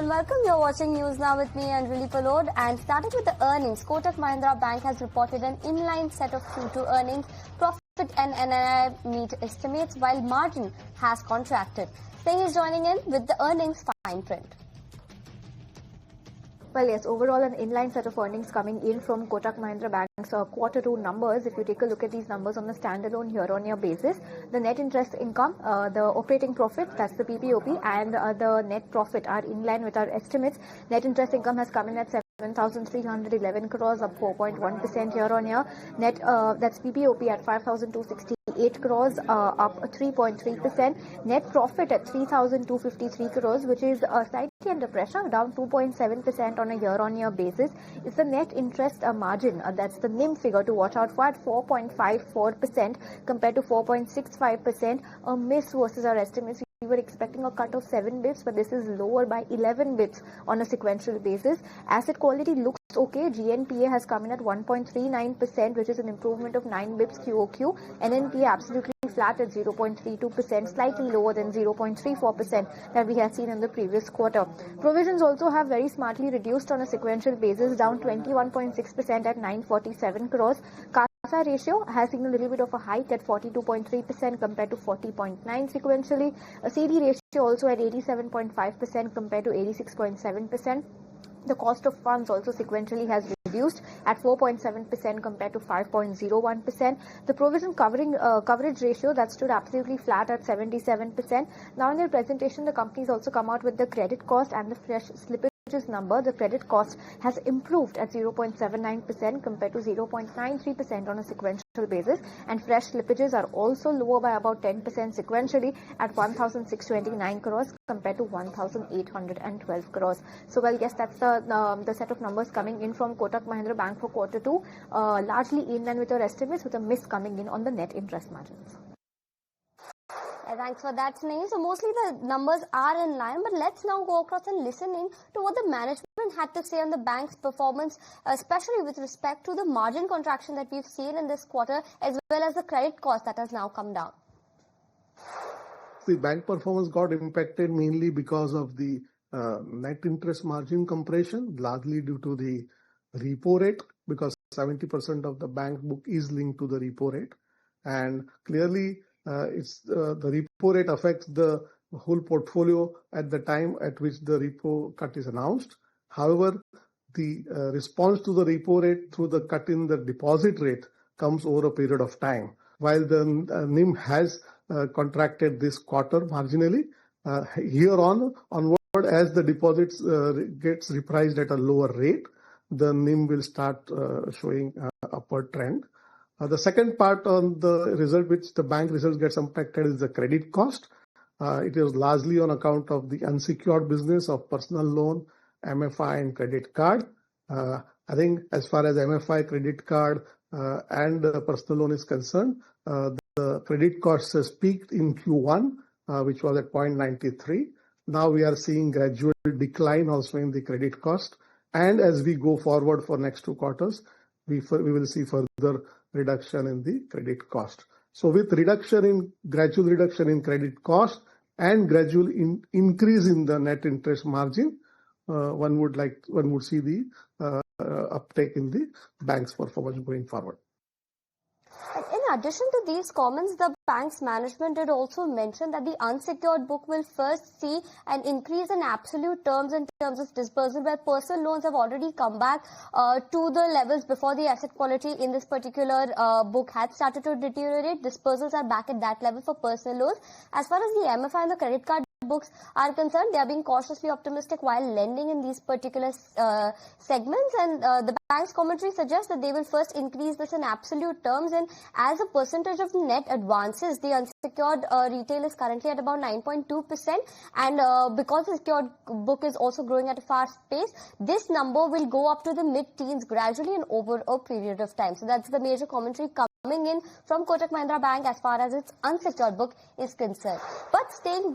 and welcome. You're watching News Now with me, Anjali Palod. And starting with the earnings, Kotak Mahindra Bank has reported an inline set of Q2 earnings. Profit and NII meet estimates while margin has contracted. Snehi is joining in with the earnings fine print. Well, yes, overall an inline set of earnings coming in from Kotak Mahindra Bank's quarter two numbers. If you take a look at these numbers on a standalone year-on-year basis, the net interest income, the operating profit, that's the PPOP, and the net profit are in line with our estimates. Net interest income has come in at 7,311 crores, up 4.1% year-on-year. Net, that's PPOP at 5,268 crores, up 3.3%. Net profit at 3,253 crores, which is slightly under pressure, down 2.7% on a year-on-year basis. Is the net interest margin, that's the NIM figure to watch out for, at 4.54% compared to 4.65%, a miss versus our estimates. We were expecting a cut of 7 bips, but this is lower by 11 bips on a sequential basis. Asset quality looks okay. GNPA has come in at 1.39%, which is an improvement of 9 bips QOQ. NNPA absolutely flat at 0.32%, slightly lower than 0.34% that we had seen in the previous quarter. Provisions also have very smartly reduced on a sequential basis, down 21.6% at 947 crores. CASA ratio has seen a little bit of a hike at 42.3% compared to 40.9 sequentially. A CD ratio also at 87.5% compared to 86.7%. The cost of funds also sequentially has reduced at 4.7% compared to 5.01%. The provision coverage ratio, that stood absolutely flat at 77%. Now in their presentation, the companies also come out with the credit cost and the fresh slippage number. The credit cost has improved at 0.79% compared to 0.93% on a sequential basis, and fresh slippages are also lower by about 10% sequentially at 1,629 crores compared to 1,812 crores. So, well, yes, that's the set of numbers coming in from Kotak Mahindra Bank for quarter two, largely in line with our estimates, with a miss coming in on the net interest margins. Thanks for that, Snehi. So mostly the numbers are in line, but let's now go across and listen in to what the management had to say on the bank's performance, especially with respect to the margin contraction that we've seen in this quarter, as well as the credit cost that has now come down. The bank performance got impacted mainly because of the net interest margin compression, largely due to the repo rate, because 70% of the bank book is linked to the repo rate, and clearly the repo rate affects the whole portfolio at the time at which the repo cut is announced. However, the response to the repo rate through the cut in the deposit rate comes over a period of time. While the NIM has contracted this quarter marginally, onward, as the deposits gets repriced at a lower rate, the NIM will start showing upward trend. The second part on the result, which the bank results gets impacted, is the credit cost. It is largely on account of the unsecured business of personal loan, MFI and credit card. I think as far as MFI, credit card and personal loan is concerned, the credit cost has peaked in Q1, which was at 0.93. Now we are seeing gradual decline also in the credit cost. And as we go forward for next 2 quarters, we will see further reduction in the credit cost. So with gradual reduction in credit cost and gradual increase in the net interest margin, one would see the uptake in the bank's performance going forward. In addition to these comments, the bank's management did also mention that the unsecured book will first see an increase in absolute terms in terms of disbursal, where personal loans have already come back to the levels before the asset quality in this particular book had started to deteriorate. Disbursals are back at that level for personal loans. As far as the MFI and the credit card books are concerned, they are being cautiously optimistic while lending in these particular segments, and the bank's commentary suggests that they will first increase this in absolute terms, and as a percentage of net advances, the unsecured retail is currently at about 9.2%, and because the secured book is also growing at a fast pace, this number will go up to the mid-teens gradually and over a period of time. So that's the major commentary coming in from Kotak Mahindra Bank as far as its unsecured book is concerned. But staying